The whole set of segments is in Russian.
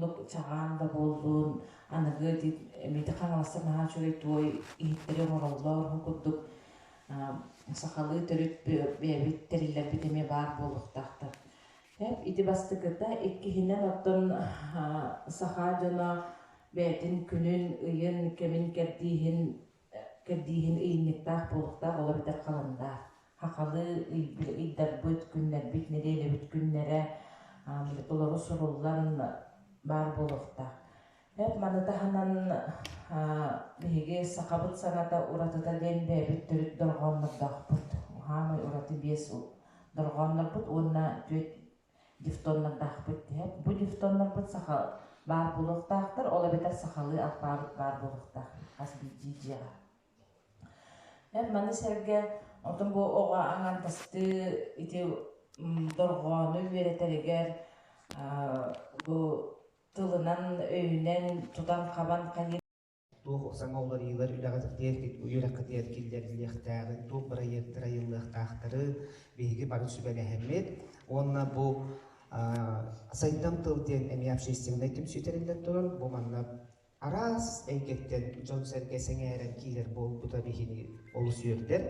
оннук чагаан да болдун аныгы эмити каңаластарнахан чугай туой ииттере ороллор хукурдук сахалы төрүп бэбит териллер битеме бар болуктаахтар. Ити бастыкыта иккиһинен оттон саха жона бээтин күнүн ыйын кемин кердиихин ыйынниктаах болуктаах ола битер каландаах. Хакалы ыйдарбыт күннербит нерейлебит күннере олору суруллан бар болуктаах. Манытаханан биһиги сахабыт саната уратыта ден бэбит төрүт доргооннордоохпут. Хамай ураты биэс доргооннорбут уонна түөт дифтоннордоохпут. Бу дифтоннорбут саха бар болуктаахтар, ола битер сахалы алпаабыт бар болуктаах. Асбиджижига. Маны серге отун бу ога аңантасты ити доргоону беретеригер бу тылынан өйүнен тутан кабан кайы туох саңаулар йылар үләгәтек диеркит уйракка диеркиллер дилехтәгы туох бирайеттер йыллыктактары биги бары сүбәләһәммет онна бу сайттан тылтен эми общественный тим сүтериллер туран бу манна арас эйкеттен жон серге сеңәрен килер бул бута бихини олу сүердер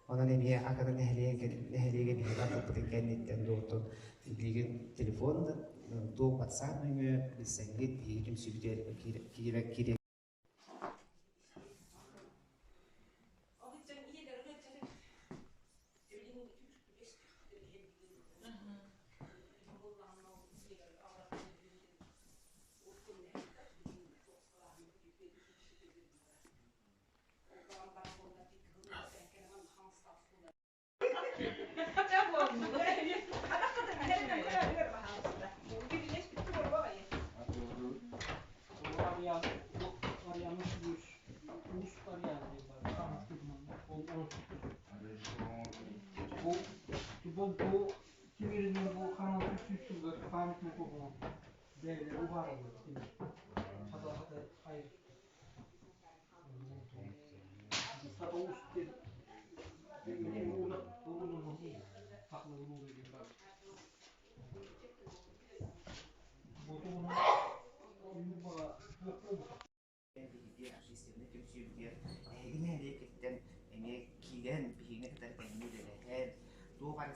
онан эми аканы нәһелеге биги бартып кеннеттен дотон биги телефон туох WhatsApp меңе бисеңгит биги тим сүтер кире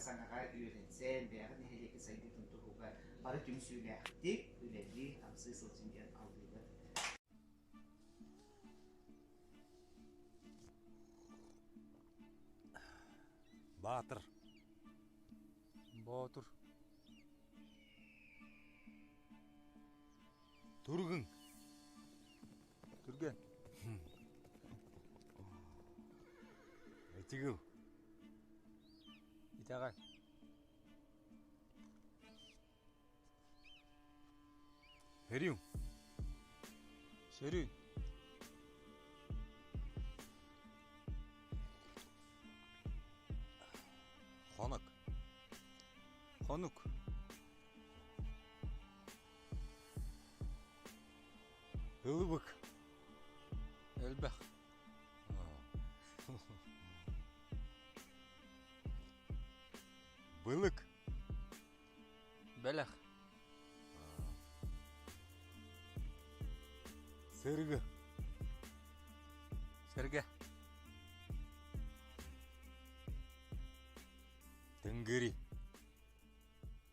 sangaga üretsen değerli nehirli sayıda tuntuğuga barı tüm süylektik ületli amsı sılcından aldığıdır. Batır. Batur. Turgun. Turgen. Etигил. Итагай. Хэрим. Сэрий. Хонок. Хонук. Ылыбык. Элбэх. Былык. Белэх. Сыргы. Сырга. Тынгыри.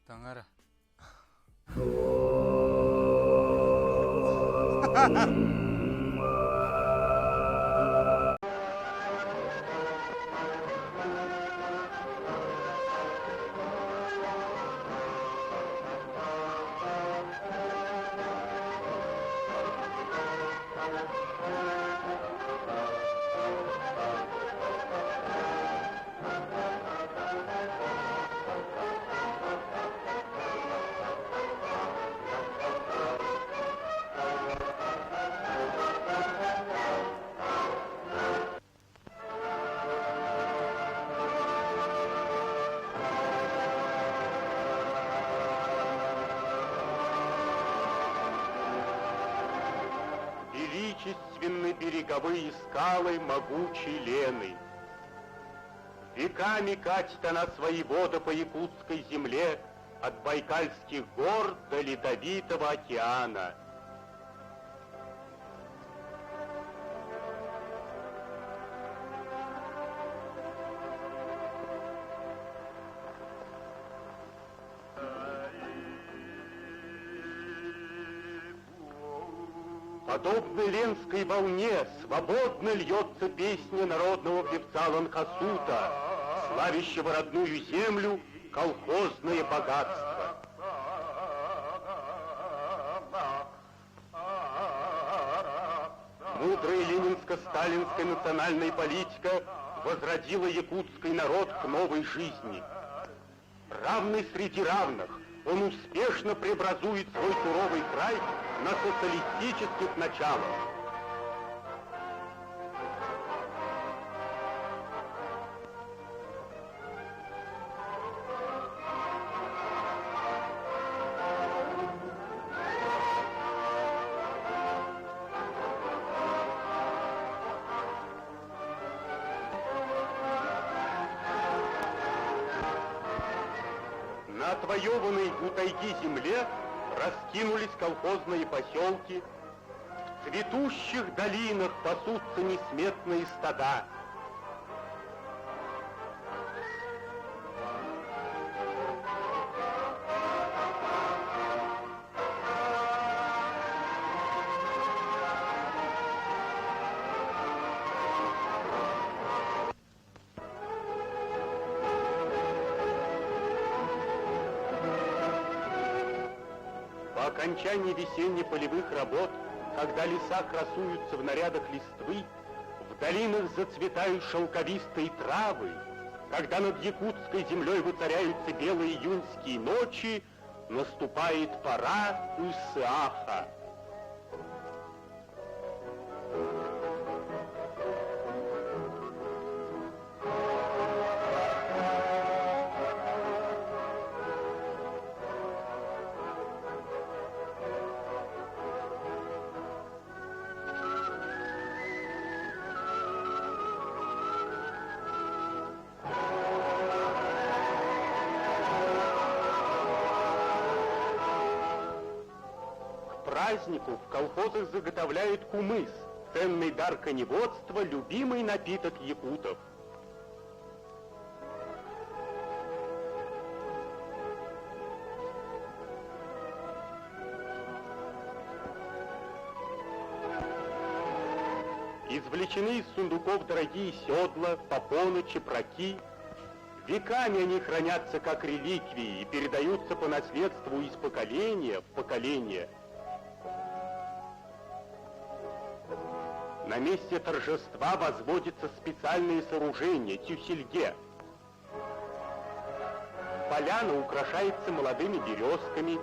Таңара. Величественны береговые скалы могучей Лены. Веками катит она свои воды по якутской земле от Байкальских гор до Ледовитого океана. Подобно Ленской волне свободно льется песня народного певца Ланхасута, славящего родную землю, колхозное богатство. Мудрая ленинско-сталинская национальная политика возродила якутский народ к новой жизни. Равный среди равных, он успешно преобразует свой суровый край на социалистических началах. На отвоеванной у тайги земле раскинулись колхозные поселки, в цветущих долинах пасутся несметные стада. По окончании весенне-полевых работ, когда леса красуются в нарядах листвы, в долинах зацветают шелковистые травы, когда над якутской землей воцаряются белые июньские ночи, наступает пора Усыаха. К празднику в колхозах заготовляют кумыс, ценный дар коневодства, любимый напиток якутов. Извлечены из сундуков дорогие седла, попоны, чепраки. Веками они хранятся как реликвии и передаются по наследству из поколения в поколение. На месте торжества возводятся специальные сооружения, тюсельге. Поляна украшается молодыми березками.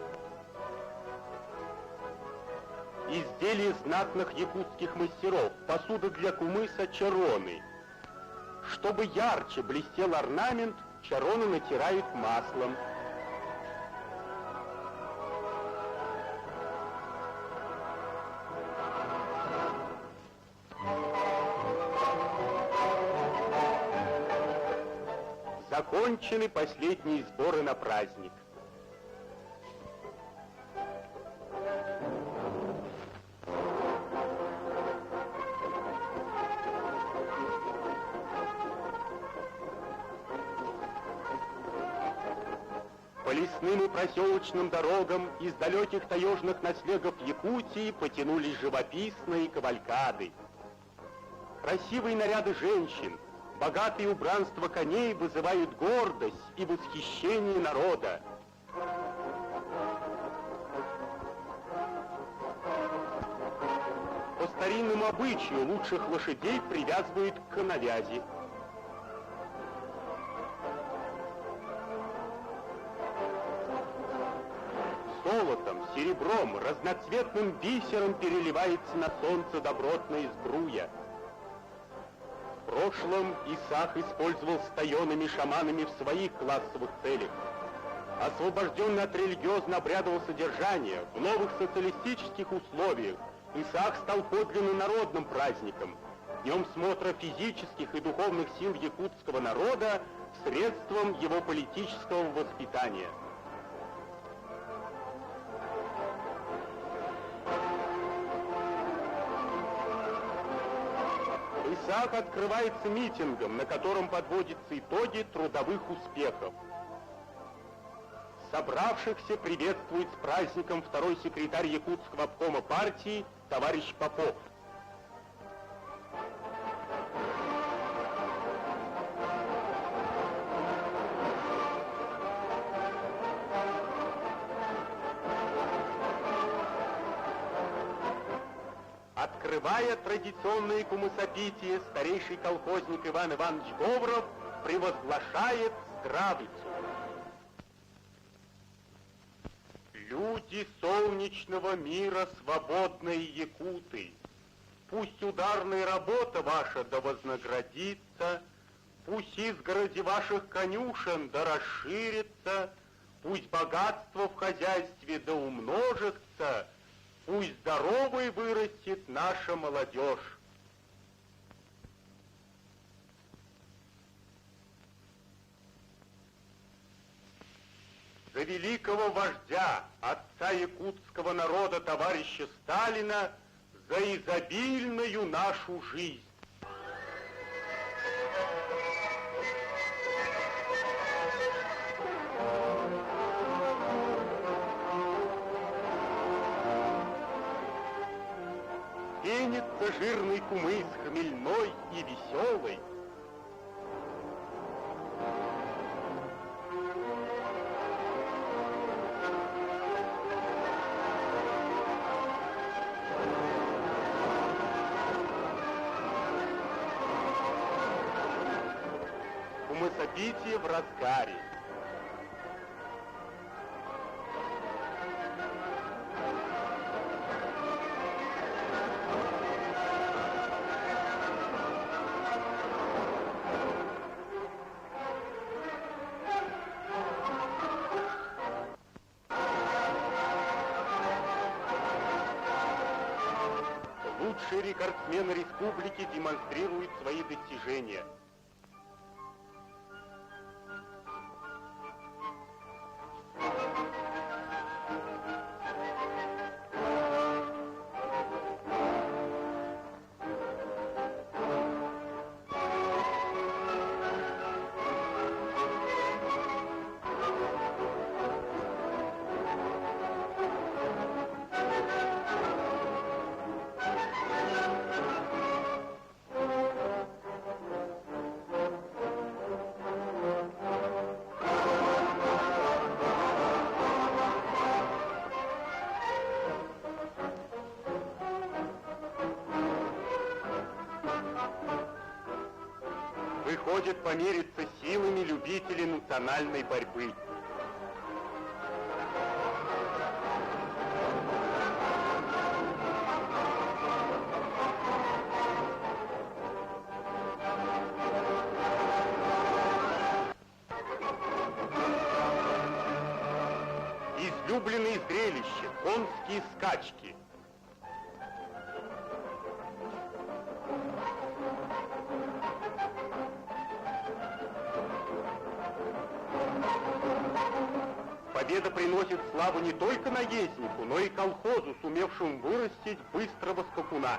Изделия знатных якутских мастеров, посуда для кумыса, чароны. Чтобы ярче блестел орнамент, чароны натирают маслом. Закончены последние сборы на праздник. По лесным и проселочным дорогам из далеких таежных ночлегов Якутии потянулись живописные кавалькады. Красивые наряды женщин, богатые убранства коней вызывают гордость и восхищение народа. По старинному обычаю лучших лошадей привязывают к коновязи. Золотом, серебром, разноцветным бисером переливается на солнце добротная сбруя. В прошлом Исаак использовал стаенными шаманами в своих классовых целях. Освобожденный от религиозно-обрядового содержания, в новых социалистических условиях, Исаак стал подлинно народным праздником, днем смотра физических и духовных сил якутского народа, средством его политического воспитания. ИСААК открывается митингом, на котором подводятся итоги трудовых успехов. Собравшихся приветствует с праздником второй секретарь Якутского обкома партии товарищ Попов. Открывая традиционное кумысопитие, старейший колхозник Иван Иванович Говоров превозглашает здравицу. Люди солнечного мира, свободные якуты, пусть ударная работа ваша да вознаградится, пусть изгороди ваших конюшен да расширится, пусть богатство в хозяйстве да умножится, пусть здоровой вырастет наша молодежь. За великого вождя, отца якутского народа, товарища Сталина, за изобильную нашу жизнь. Пенится жирный кумыс, хмельной и веселый. Кумысопитие в разгаре. Лучшие рекордсмены республики демонстрируют свои достижения. Выходит помериться силами любителей национальной борьбы. Излюбленные зрелища, конские скачки. Победа приносит славу не только наезднику, но и колхозу, сумевшему вырастить быстрого скакуна.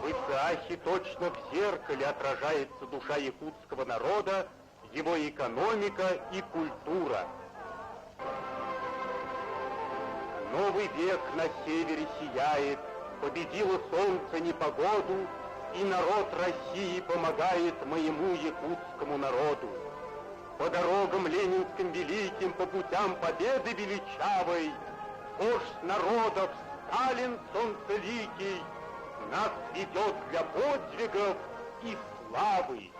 В Исаахе точно в зеркале отражается душа якутского народа, его экономика и культура. Новый век на севере сияет, победило солнце непогоду, и народ России помогает моему якутскому народу. По дорогам ленинским великим, по путям победы величавой, вождь народов Сталин солнцеликий нас ведет для подвигов и славы.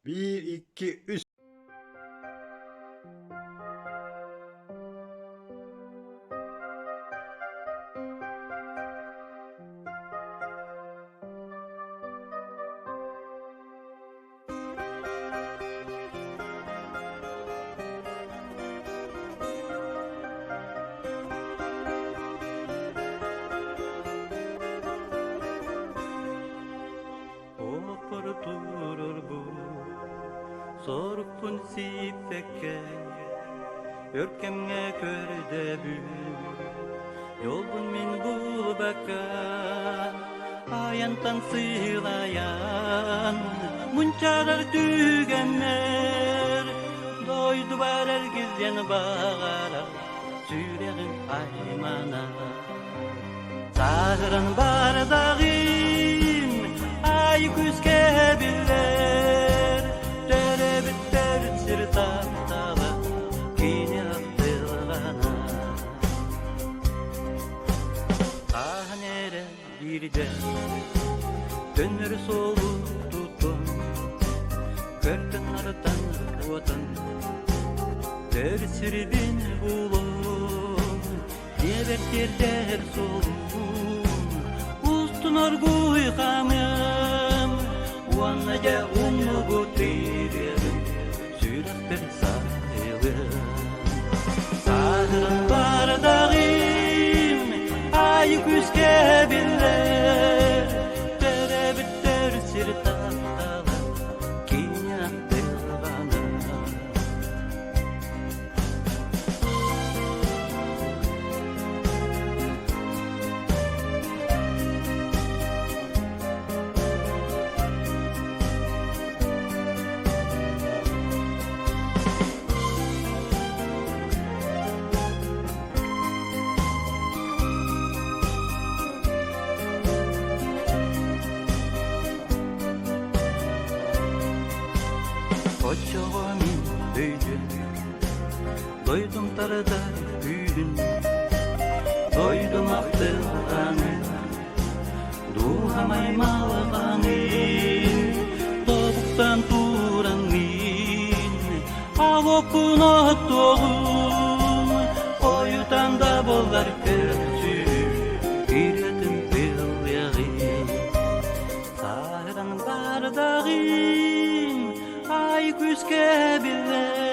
Bir, iki, üç. Durur bu sorukun siptekke Örkemge körde bül Yolbun min bul baka Ayantan sıylayan Munçalar tügenler Doydu var ergizyen bağara Süreğim aymana Sağıran bardağım Ay küske biller Dere bitter sırtan tala Kine attırlana Sahnere bir de Dönür soluk tutun Körtün arıtan vatan Der sirbin bulun Diye bekir der solun Ustun orguy kamım Vanaca umlu gutirim Sürektir sahilım Sağırın bardağım Ay küske biller Tere bitter sirtan tala Kinyan tırvana Koçoğamin büyüdüm Doydum tarada büyüdüm Doydum aktığanı Duhamay malağanın Doğuktan turanın Avokun ottuğun Oyutan da bolar kötü Giretim bir yağı Sağıran bardağın Ay küske biller